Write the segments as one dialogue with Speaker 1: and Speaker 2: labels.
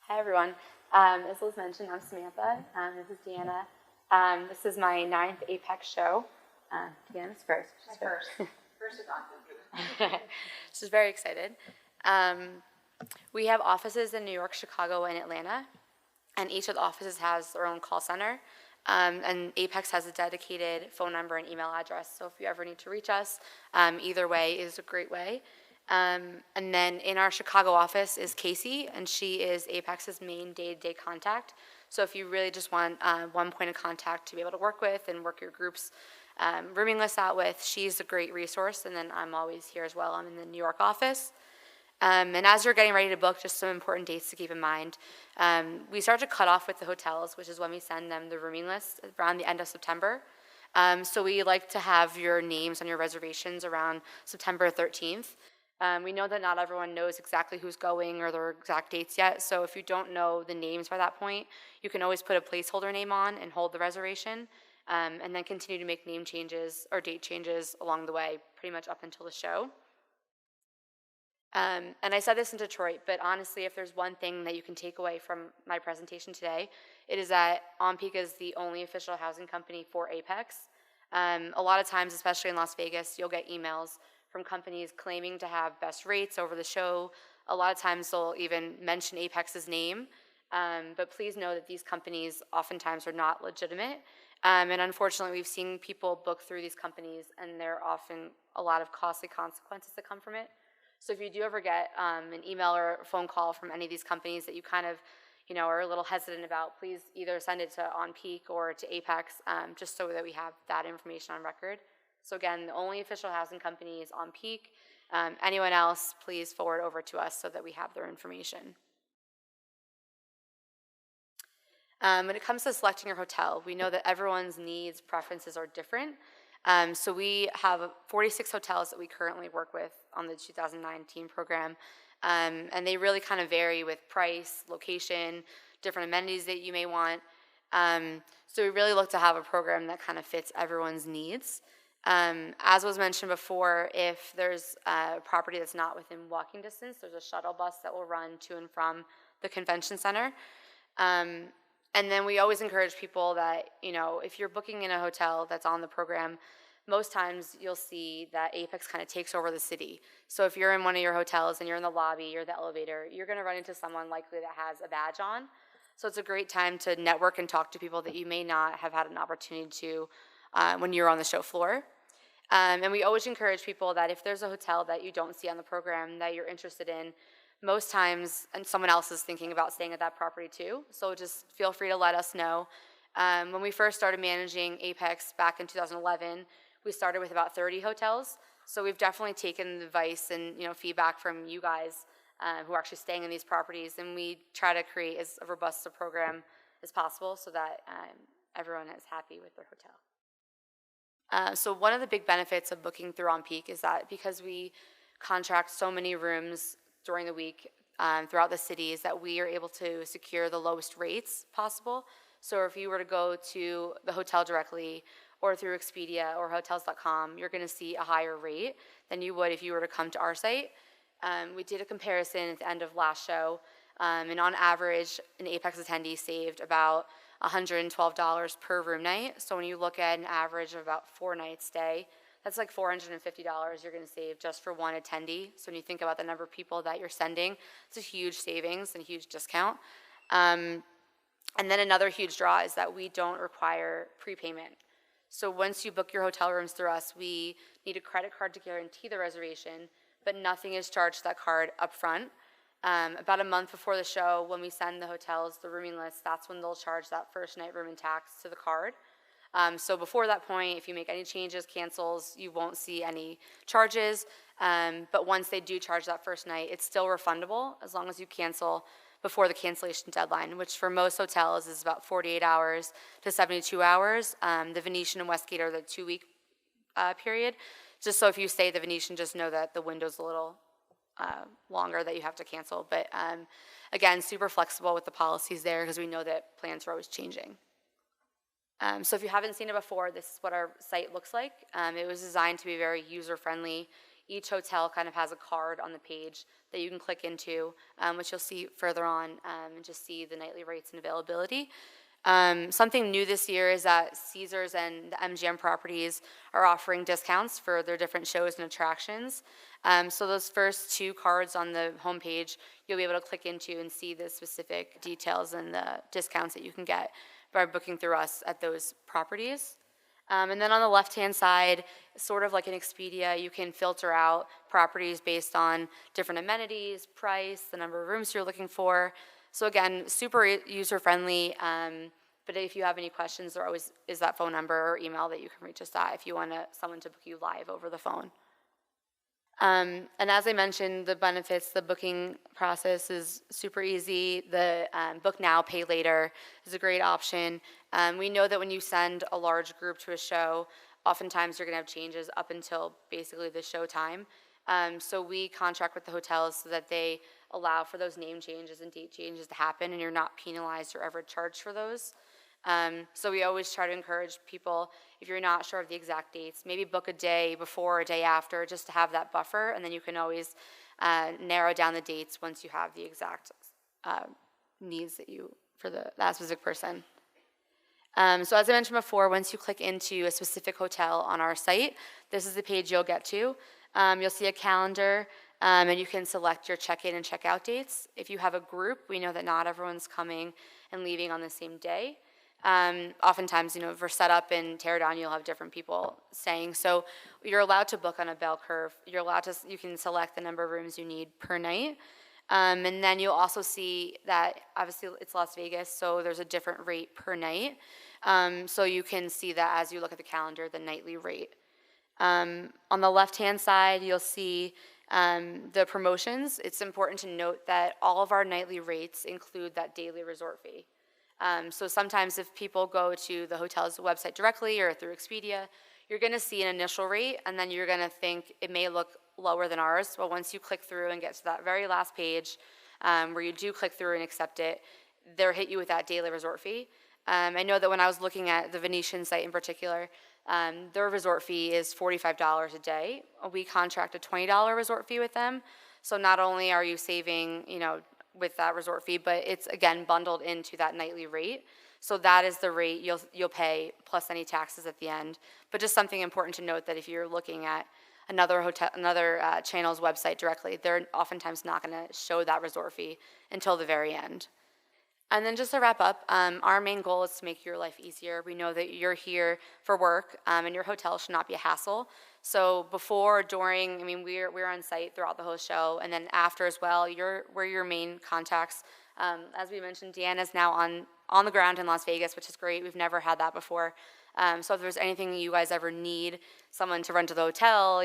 Speaker 1: Hi, everyone. As Liz mentioned, I'm Samantha. This is Deanna. This is my 9th Apex show. Deanna's first.
Speaker 2: She's first. First is awesome.
Speaker 1: She's very excited. We have offices in New York, Chicago, and Atlanta, and each of the offices has their own call center. And Apex has a dedicated phone number and email address, so if you ever need to reach us, either way is a great way. And then in our Chicago office is Casey, and she is Apex's main day-to-day contact. So if you really just want one point of contact to be able to work with and work your group's rooming list out with, she's a great resource. And then I'm always here as well. I'm in the New York office. And as you're getting ready to book, just some important dates to keep in mind. We start to cut off with the hotels, which is when we send them the rooming list around the end of September. So we like to have your names on your reservations around September 13th. We know that not everyone knows exactly who's going or their exact dates yet, so if you don't know the names by that point, you can always put a placeholder name on and hold the reservation, and then continue to make name changes or date changes along the way, pretty much up until the show. And I said this in Detroit, but honestly, if there's one thing that you can take away from my presentation today, it is that OnPeak is the only official housing company for Apex. A lot of times, especially in Las Vegas, you'll get emails from companies claiming to have best rates over the show. A lot of times they'll even mention Apex's name, but please know that these companies oftentimes are not legitimate. And unfortunately, we've seen people book through these companies, and there are often a lot of costly consequences that come from it. So if you do ever get an email or a phone call from any of these companies that you kind of, are a little hesitant about, please either send it to OnPeak or to Apex, just so that we have that information on record. So again, the only official housing company is OnPeak. Anyone else, please forward over to us so that we have their information. When it comes to selecting your hotel, we know that everyone's needs, preferences are different. So we have 46 hotels that we currently work with on the 2019 program. And they really kind of vary with price, location, different amenities that you may want. So we really look to have a program that kind of fits everyone's needs. As was mentioned before, if there's a property that's not within walking distance, there's a shuttle bus that will run to and from the convention center. And then we always encourage people that, if you're booking in a hotel that's on the program, most times you'll see that Apex kind of takes over the city. So if you're in one of your hotels and you're in the lobby or the elevator, you're going to run into someone likely that has a badge on. So it's a great time to network and talk to people that you may not have had an opportunity to when you're on the show floor. And we always encourage people that if there's a hotel that you don't see on the program that you're interested in, most times, and someone else is thinking about staying at that property too, so just feel free to let us know. When we first started managing Apex back in 2011, we started with about 30 hotels, so we've definitely taken the advice and feedback from you guys who are actually staying in these properties, and we try to create as robust a program as possible so that everyone is happy with their hotel. So one of the big benefits of booking through OnPeak is that because we contract so many rooms during the week throughout the city, is that we are able to secure the lowest rates possible. So if you were to go to the hotel directly or through Exhibitor or hotels.com, you're going to see a higher rate than you would if you were to come to our site. We did a comparison at the end of last show, and on average, an Apex attendee saved about $112 per room night. So when you look at an average of about 4 nights stay, that's like $450 you're going to save just for one attendee. So when you think about the number of people that you're sending, it's a huge savings and a huge discount. And then another huge draw is that we don't require prepayment. So once you book your hotel rooms through us, we need a credit card to guarantee the reservation, but nothing is charged to that card up front. About a month before the show, when we send the hotels the rooming list, that's when they'll charge that first night room and tax to the card. So before that point, if you make any changes, cancels, you won't see any charges. But once they do charge that first night, it's still refundable as long as you cancel before the cancellation deadline, which for most hotels is about 48 hours to 72 hours. The Venetian and Westgate are the 2-week period. Just so if you stay at the Venetian, just know that the window's a little longer that you have to cancel. But again, super flexible with the policies there because we know that plans are always changing. So if you haven't seen it before, this is what our site looks like. It was designed to be very user-friendly, Each hotel kind of has a card on the page that you can click into, which you'll see further on, and just see the nightly rates and availability. Something new this year is that Caesars and the MGM properties are offering discounts for their different shows and attractions. So those first two cards on the homepage, you'll be able to click into and see the specific details and the discounts that you can get by booking through us at those properties. And then on the left-hand side, sort of like an Expedia, you can filter out properties based on different amenities, price, the number of rooms you're looking for. So again, super user-friendly, but if you have any questions, there always is that phone number or email that you can reach us at if you want someone to book you live over the phone. And as I mentioned, the benefits, the booking process is super easy. The book now, pay later is a great option. We know that when you send a large group to a show, oftentimes you're going to have changes up until basically the show time. So we contract with the hotels so that they allow for those name changes and date changes to happen, and you're not penalized or ever charged for those. So we always try to encourage people, if you're not sure of the exact dates, maybe book a day before or a day after just to have that buffer, and then you can always narrow down the dates once you have the exact needs for that specific person. So as I mentioned before, once you click into a specific hotel on our site, this is the page you'll get to. You'll see a calendar, and you can select your check-in and check-out dates. If you have a group, we know that not everyone's coming and leaving on the same day. Oftentimes, for setup and tear down, you'll have different people staying. So you're allowed to book on a bell curve. You can select the number of rooms you need per night. And then you'll also see that obviously it's Las Vegas, so there's a different rate per night. So you can see that as you look at the calendar, the nightly rate. On the left-hand side, you'll see the promotions. It's important to note that all of our nightly rates include that daily resort fee. So sometimes if people go to the hotel's website directly or through Expedia, you're going to see an initial rate, and then you're going to think it may look lower than ours. But once you click through and get to that very last page where you do click through and accept it, they'll hit you with that daily resort fee. I know that when I was looking at the Venetian site in particular, their resort fee is $45 a day. We contract a $20 resort fee with them. So not only are you saving, with that resort fee, but it's again bundled into that nightly rate. So that is the rate you'll pay plus any taxes at the end. But just something important to note that if you're looking at another channel's website directly, they're oftentimes not going to show that resort fee until the very end. And then just to wrap up, our main goal is to make your life easier. We know that you're here for work, and your hotel should not be a hassle. So before, during, we're on site throughout the whole show, and then after as well, we're your main contacts. As we mentioned, Deanna's now on the ground in Las Vegas, which is great. We've never had that before. So if there's anything you guys ever need, someone to run to the hotel,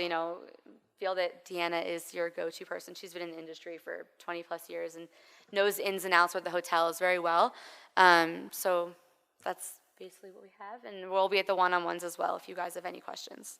Speaker 1: feel that Deanna is your go-to person. She's been in the industry for 20 plus years and knows ins and outs with the hotels very well. So that's basically what we have. And we'll be at the one-on-ones as well if you guys have any questions.